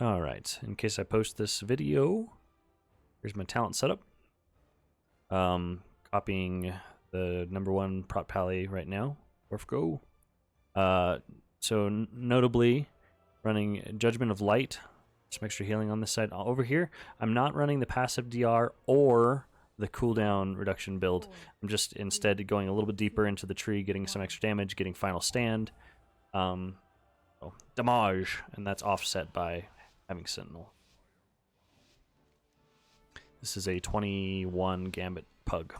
Alright, in case I post this video, here's my talent setup. Copying the #1 Prot Pally right now. Orf go. So notably, running Judgment of Light, some extra healing on this side. Over here, I'm not running the passive DR or the cooldown reduction build. I'm just instead going a little bit deeper into the tree, getting some extra damage, getting final stand. Damage, and that's offset by having Sentinel. This is a 21 Gambit PUG.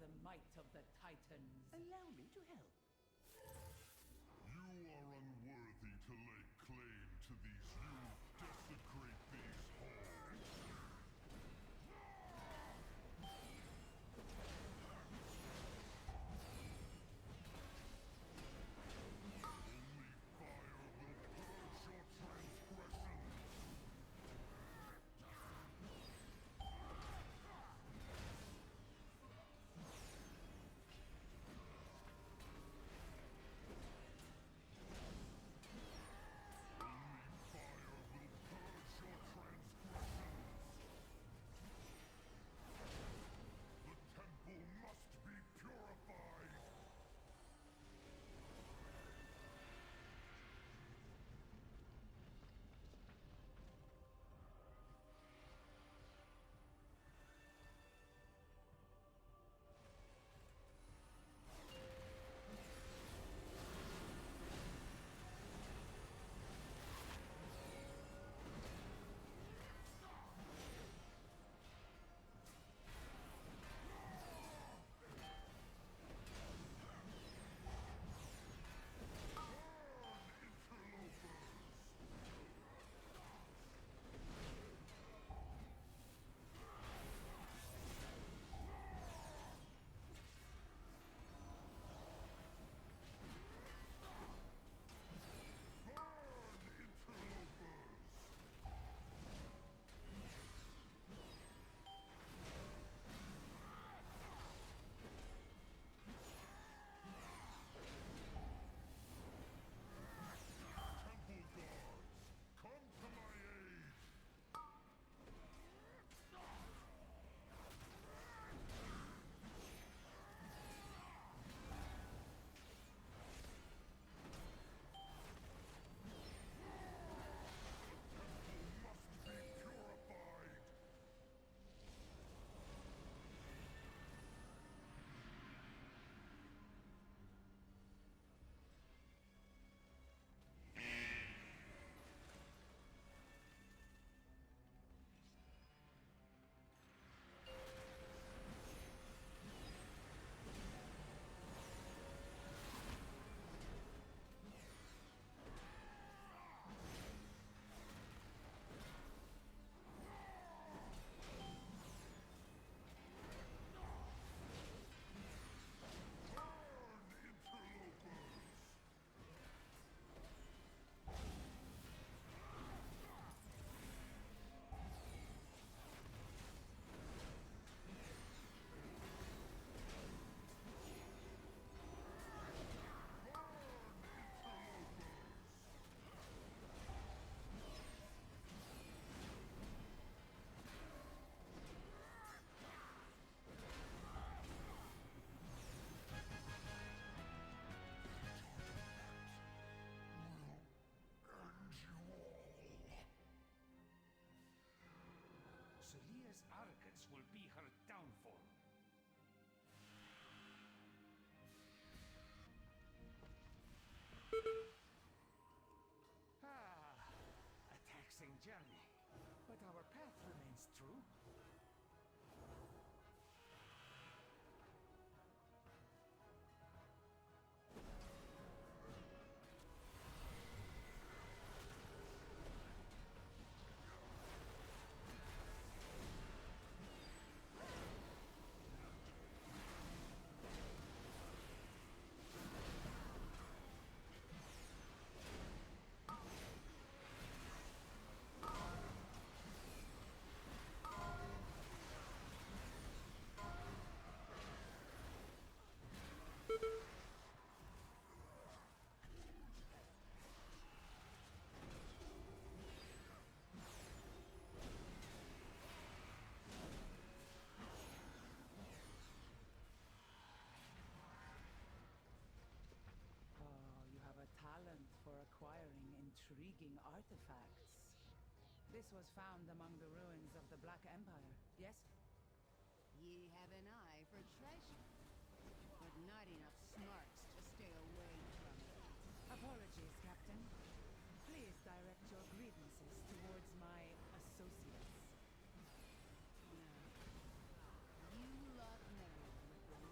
the might of the Titans. Allow me to help. You are unworthy to lay claim to these. You desecrate these halls. Only fire will purge your transgressions. The temple must be purified! Celia's arrogance will be her downfall. A taxing journey, but our path remains true. A talent for acquiring intriguing artifacts. This was found among the ruins of the Black Empire, yes? Ye have an eye for treasure, but not enough smarts to stay away from it. Apologies, Captain. Please direct your grievances towards my associates. You lot know with the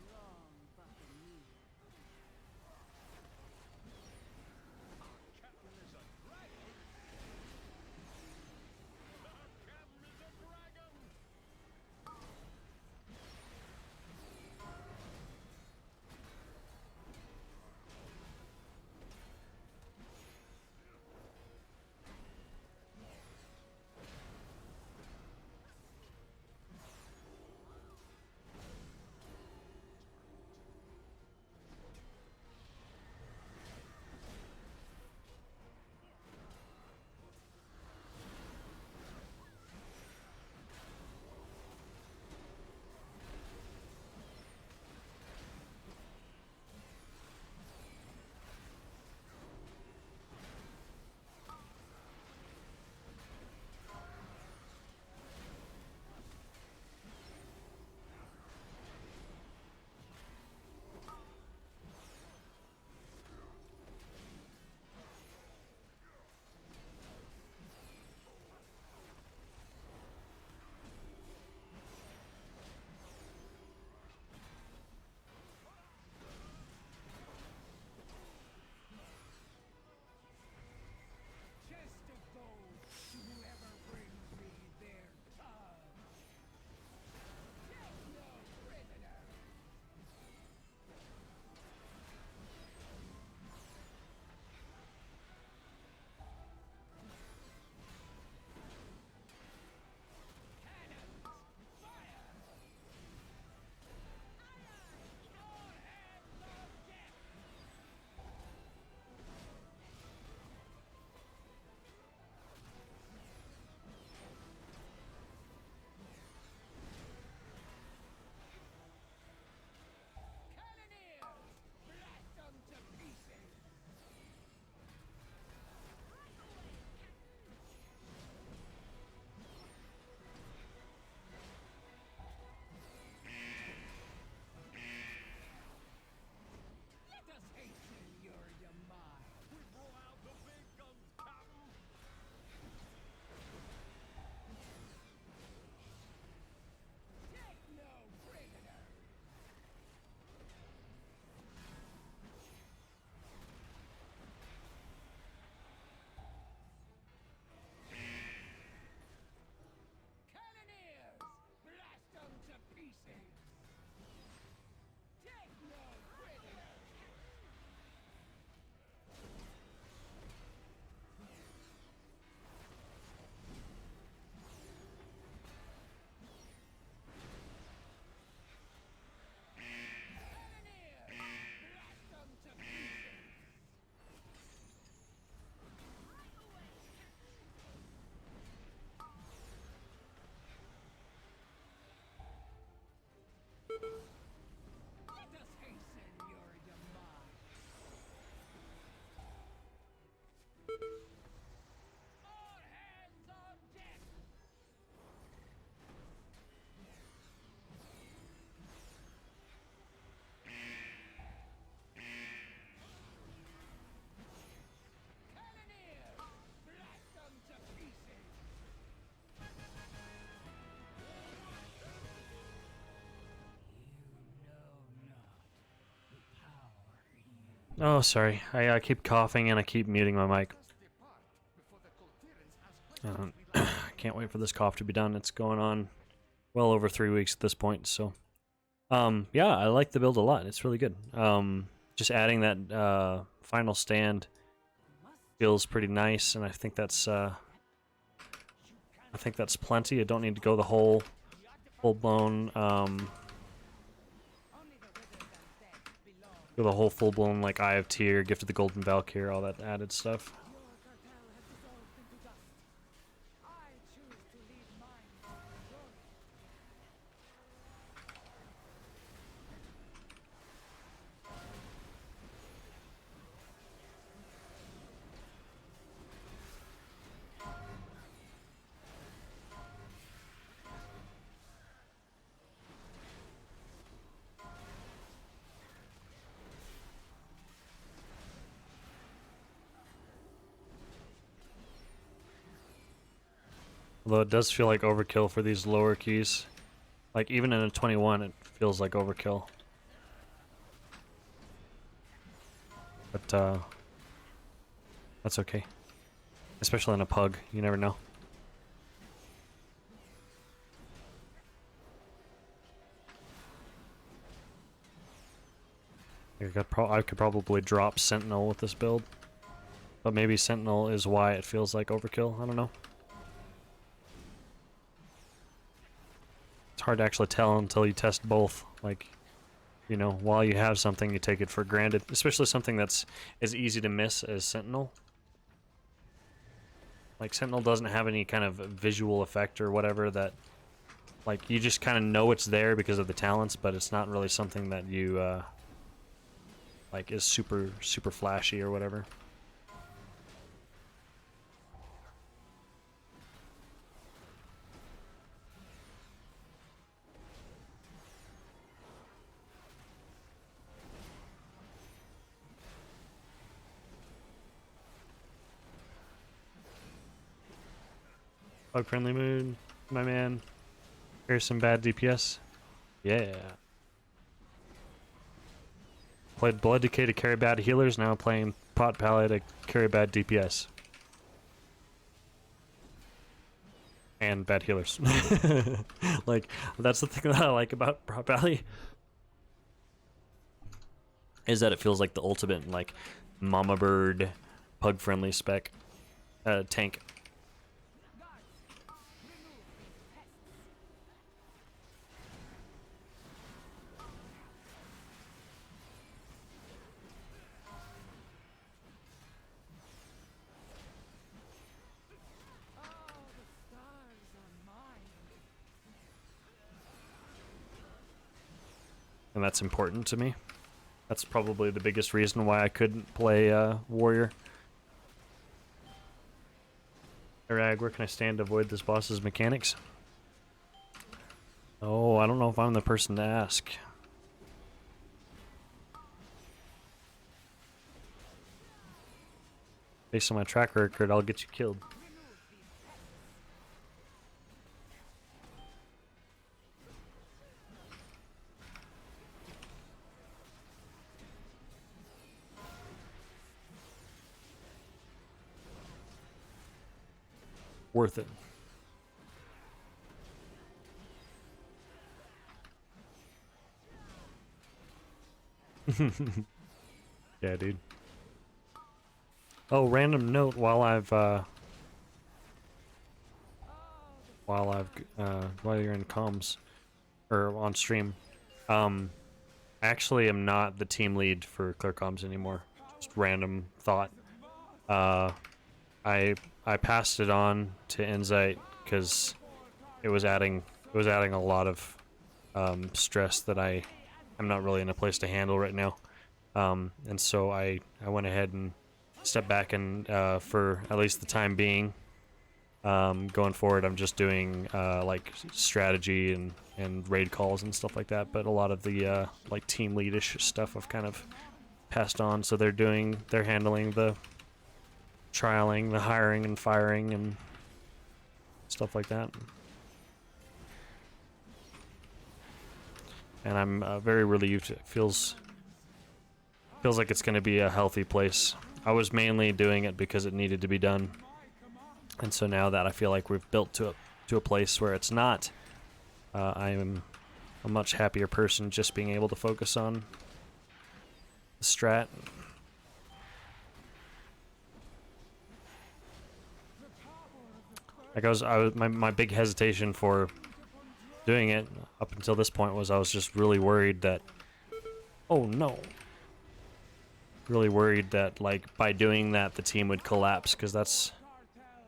Oh, sorry. I keep coughing and I keep muting my mic. I can't wait for this cough to be done. It's going on well over 3 weeks at this point, so... yeah, I like the build a lot. It's really good. Just adding that final stand feels pretty nice, and I think that's plenty. I don't need to go the whole full-blown go the whole full-blown like Eye of Tyr, Gift of the Golden Valkyr, all that added stuff. Although it does feel like overkill for these lower keys. Like, even in a 21, it feels like overkill. But, that's okay. Especially in a PUG, you never know. I could probably drop Sentinel with this build. But maybe Sentinel is why it feels like overkill, I don't know. It's hard to actually tell until you test both. Like, you know, while you have something, you take it for granted. Especially something that's as easy to miss as Sentinel. Like, Sentinel doesn't have any kind of visual effect or whatever that... Like, you just kind of know it's there because of the talents, but it's not really something that you, like, is super flashy or whatever. Bug friendly mood, my man. Here's some bad DPS. Yeah. Played Blood Decay to carry bad healers, now playing Pot Pally to carry bad DPS. And bad healers. Like, that's the thing that I like about Pot Pally. Is that it feels like the ultimate, like, Mama Bird, Pug friendly spec tank. And that's important to me. That's probably the biggest reason why I couldn't play Warrior. Arag, where can I stand to avoid this boss's mechanics? Oh, I don't know if I'm the person to ask. Based on my track record, I'll get you killed. Worth it. Yeah, dude. Oh, random note while you're in comms or on stream, I actually am not the team lead for Clear Comms anymore. Just random thought. I passed it on to Insight because it was adding a lot of stress that I am not really in a place to handle right now. And so I went ahead and stepped back, and for at least the time being, going forward, I'm just doing like strategy and raid calls and stuff like that. But a lot of the like team leadish stuff I've kind of passed on. So they're handling the trialing, the hiring and firing and stuff like that. And I'm very relieved. It feels Feels like it's going to be a healthy place. I was mainly doing it because it needed to be done. And so now that I feel like we've built to a place where it's not, I am a much happier person just being able to focus on the strat. Like my big hesitation for doing it up until this point was I was just really worried that, oh no, really worried that like by doing that the team would collapse, because that's,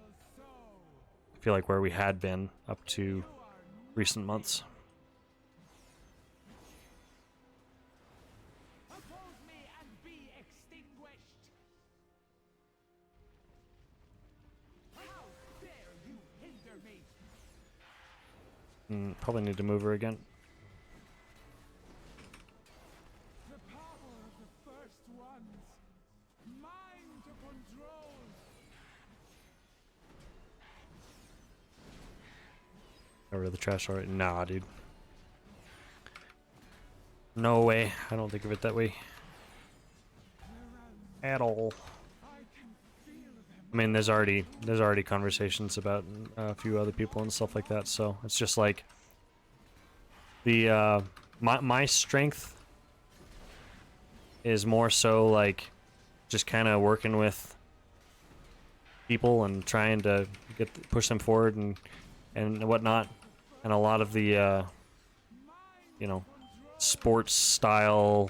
I feel like, where we had been up to recent months. Oppose me and be extinguished. How dare you hinder me? Probably need to move her again. The power of the first ones, mine to control. Got rid of the trash already. Nah, dude. No way. I don't think of it that way at all. I mean, there's already conversations about a few other people and stuff like that. So it's just like the my strength is more so like just kind of working with people and trying to push them forward and whatnot. And a lot of the you know, sports style,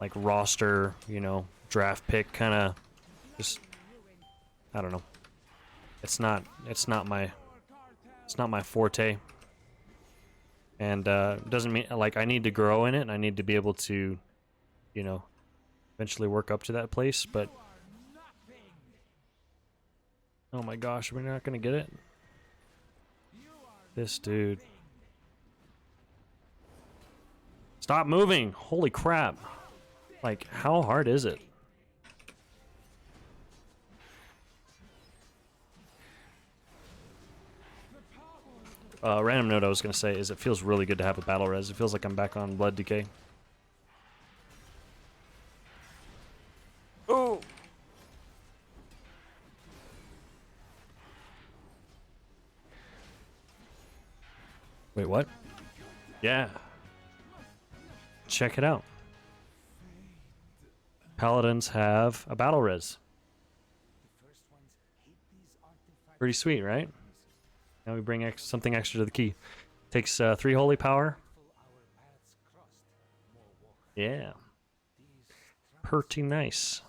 like roster, you know, draft pick kind of just, I don't know. It's not my forte. And doesn't mean like I need to grow in it and I need to be able to, you know, eventually work up to that place, but oh my gosh, we're not going to get it. This dude. Stop moving! Holy crap. Like, how hard is it? Random note I was going to say is it feels really good to have a battle res. It feels like I'm back on Blood Decay. Oh! Wait, what? Yeah. Check it out. Paladins have a battle res. Pretty sweet, right? Now we bring something extra to the key. Takes 3 holy power. Yeah. Pretty nice.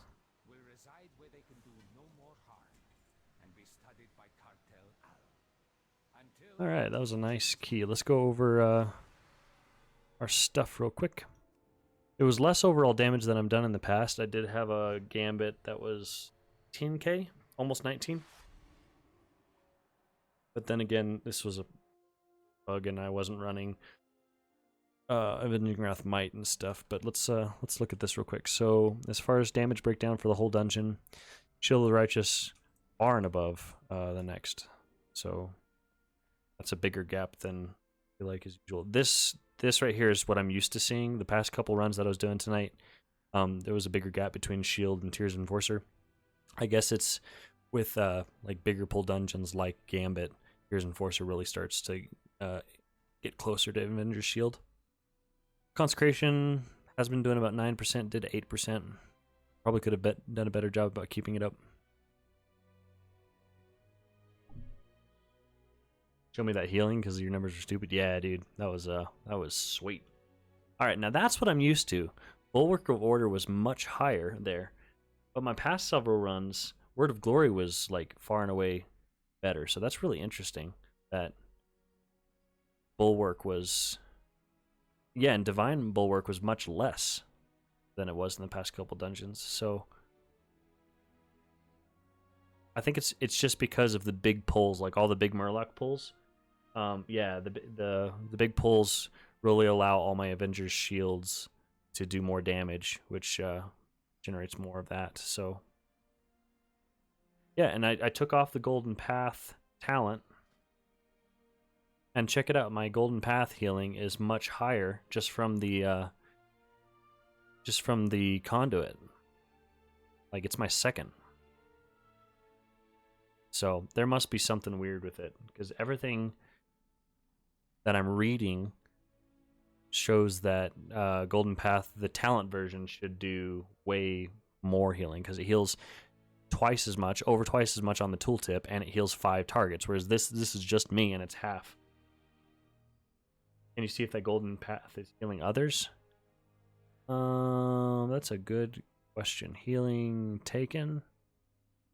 Alright, that was a nice key. Let's go over our stuff real quick. It was less overall damage than I've done in the past. I did have a Gambit that was 10k, almost 19. But then again, this was a bug and I wasn't running Avenging Wrath Might and stuff. But let's look at this real quick. So as far as damage breakdown for the whole dungeon, Shield of the Righteous far and above the next. So that's a bigger gap than I feel like is usual. This right here is what I'm used to seeing. The past couple runs that I was doing tonight, there was a bigger gap between Shield and Tears of Enforcer. I guess it's with like bigger pull dungeons like Gambit, Tears of Enforcer really starts to get closer to Avenger's Shield. Consecration has been doing about 9%, did 8%. Probably could have done a better job about keeping it up. Show me that healing because your numbers are stupid. Yeah, dude, that was sweet. All right, now that's what I'm used to. Bulwark of Order was much higher there, but my past several runs, Word of Glory was like far and away better. So that's really interesting that Bulwark was, yeah, and Divine Bulwark was much less than it was in the past couple dungeons. So I think it's just because of the big pulls, like all the big Murloc pulls. Yeah, the big pulls really allow all my Avengers shields to do more damage, which generates more of that. So yeah, and I took off the Golden Path talent, and check it out, my Golden Path healing is much higher just from the just from the conduit. Like, it's my second. So there must be something weird with it, because everything that I'm reading shows that Golden Path, the talent version, should do way more healing, because it heals twice as much, over twice as much on the tooltip, and it heals 5 targets, whereas this is just me, and it's half. Can you see if that Golden Path is healing others? That's a good question. Healing taken.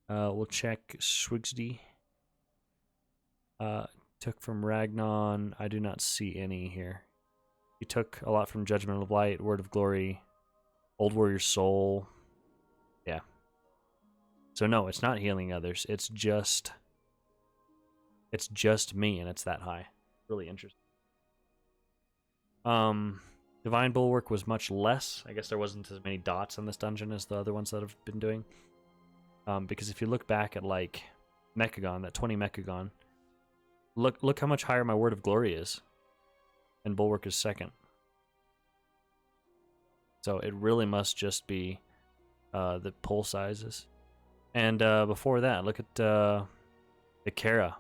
We'll check Swigsdy. Took from Ragnon. I do not see any here. He took a lot from Judgment of Light, Word of Glory, Old Warrior's Soul. Yeah. So no, it's not healing others. It's just me, and it's that high. Really interesting. Divine Bulwark was much less. I guess there wasn't as many dots on this dungeon as the other ones that I've been doing. Because if you look back at like Mechagon, that 20 Mechagon, look how much higher my Word of Glory is, and Bulwark is second. So it really must just be the pull sizes. And before that, look at the Kara.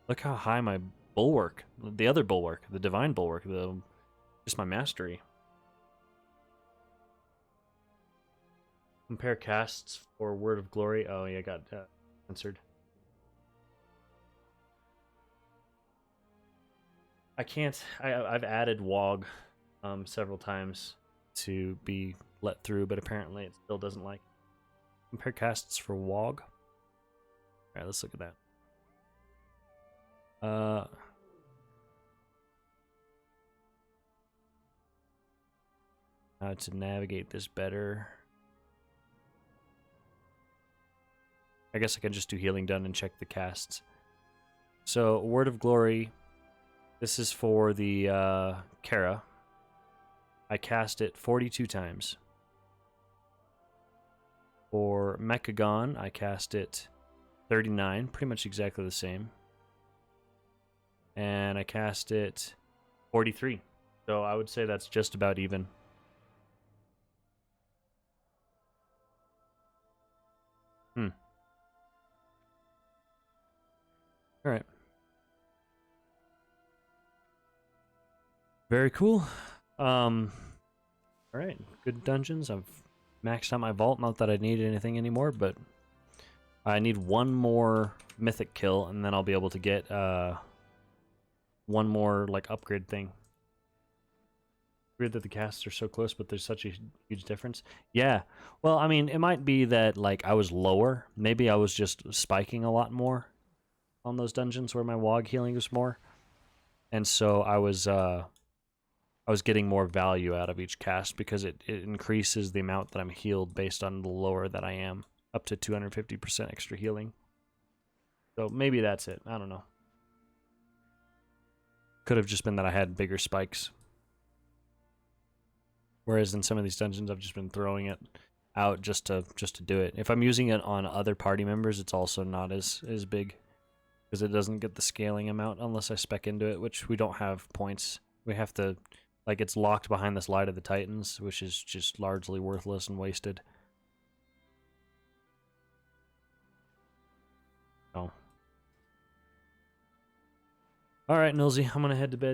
Look how high my Bulwark, the other Bulwark, the Divine Bulwark, just my mastery. Compare casts for Word of Glory. Oh yeah, got answered. I can't. I've added WoG several times to be let through, but apparently it still doesn't like. Compare casts for WoG. All right, let's look at that. How to navigate this better. I guess I can just do healing done and check the casts. So, Word of Glory. This is for the Kara. I cast it 42 times. For Mechagon, I cast it 39, pretty much exactly the same. And I cast it 43. So I would say that's just about even. All right. Very cool. All right, good dungeons. I've maxed out my vault. Not that I need anything anymore, but I need one more mythic kill, and then I'll be able to get one more like upgrade thing. Weird that the casts are so close, but there's such a huge difference. Yeah. Well, I mean, it might be that like I was lower. Maybe I was just spiking a lot more on those dungeons where my WoG healing was more, and so I was getting more value out of each cast because it increases the amount that I'm healed based on the lower that I am, up to 250% extra healing. So maybe that's it. I don't know. Could have just been that I had bigger spikes. Whereas in some of these dungeons, I've just been throwing it out just to do it. If I'm using it on other party members, it's also not as big, because it doesn't get the scaling amount unless I spec into it, which we don't have points. We have to, like, it's locked behind this Light of the Titans, which is just largely worthless and wasted. Oh. Alright, Nilsy, I'm gonna head to bed.